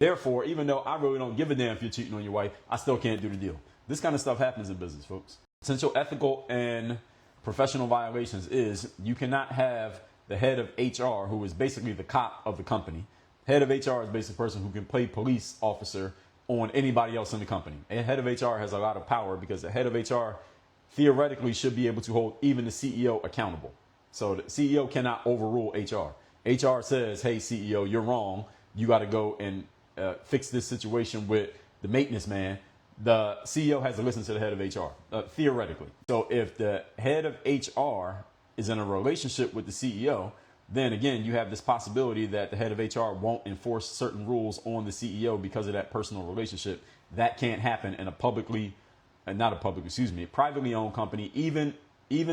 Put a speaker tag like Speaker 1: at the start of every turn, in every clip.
Speaker 1: Therefore, even though I really don't give a damn if you're cheating on your wife, I still can't do the deal. This kind of stuff happens in business, folks. Essential ethical and professional violations is you cannot have the head of HR, who is basically the cop of the company. Head of HR is basically a person who can play police officer on anybody else in the company. A head of HR has a lot of power because the head of HR theoretically should be able to hold even the CEO accountable. So the CEO cannot overrule HR. HR says, hey, CEO, you're wrong. You got to go and fix this situation with the maintenance man. The CEO has to listen to the head of HR, theoretically. So if the head of HR is in a relationship with the CEO, then again, you have this possibility that the head of HR won't enforce certain rules on the CEO because of that personal relationship. That can't happen in a privately owned company, even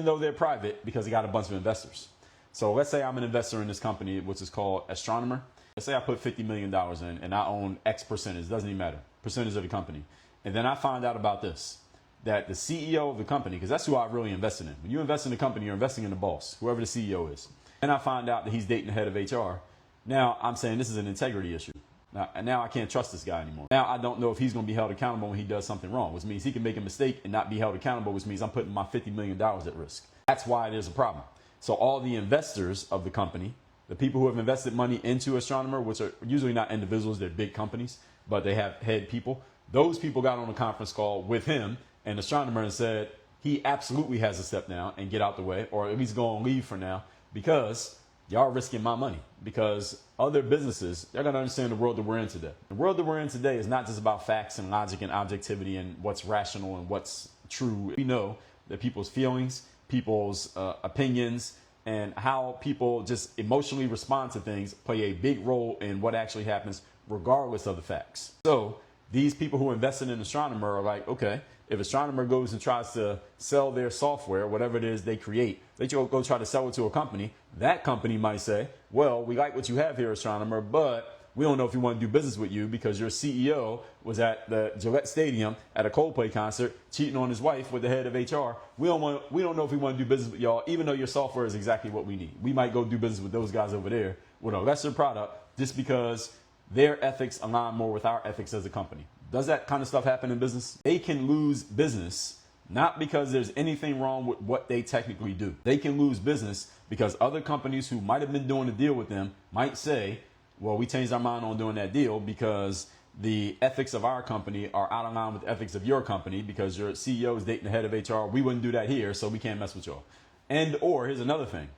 Speaker 1: though they're private, because they got a bunch of investors. So let's say I'm an investor in this company, which is called Astronomer. Let's say I put $50 million in and I own X percentage, doesn't even matter, percentage of the company. And then I find out about this, that the CEO of the company, because that's who I really invested in. When you invest in the company, you're investing in the boss, whoever the CEO is. And I find out that he's dating the head of HR. Now I'm saying this is an integrity issue. Now I can't trust this guy anymore. Now I don't know if he's going to be held accountable when he does something wrong, which means he can make a mistake and not be held accountable, which means I'm putting my $50 million at risk. That's why there's a problem. So all the investors of the company, the people who have invested money into Astronomer, which are usually not individuals, they're big companies, but they have head people. Those people got on a conference call with him and Astronomer and said he absolutely has to step down and get out the way, or at least go on leave for now, because y'all are risking my money. Because other businesses, they're going to understand the world that we're in today. The world that we're in today is not just about facts and logic and objectivity and what's rational and what's true. We know that people's feelings, people's opinions, and how people just emotionally respond to things play a big role in what actually happens regardless of the facts. So these people who invested in Astronomer are like, okay, if Astronomer goes and tries to sell their software, whatever it is they create, they go try to sell it to a company. That company might say, well, we like what you have here, Astronomer, but we don't know if we want to do business with you because your CEO was at the Gillette Stadium at a Coldplay concert cheating on his wife with the head of HR. We don't know if we want to do business with y'all, even though your software is exactly what we need. We might go do business with those guys over there with a lesser product just because their ethics align more with our ethics as a company. Does that kind of stuff happen in business? They can lose business not because there's anything wrong with what they technically do. They can lose business because other companies who might have been doing a deal with them might say, well, we changed our mind on doing that deal because the ethics of our company are out of line with the ethics of your company because your CEO is dating the head of HR. We wouldn't do that here, so we can't mess with y'all. And or here's another thing.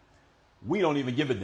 Speaker 1: We don't even give a damn.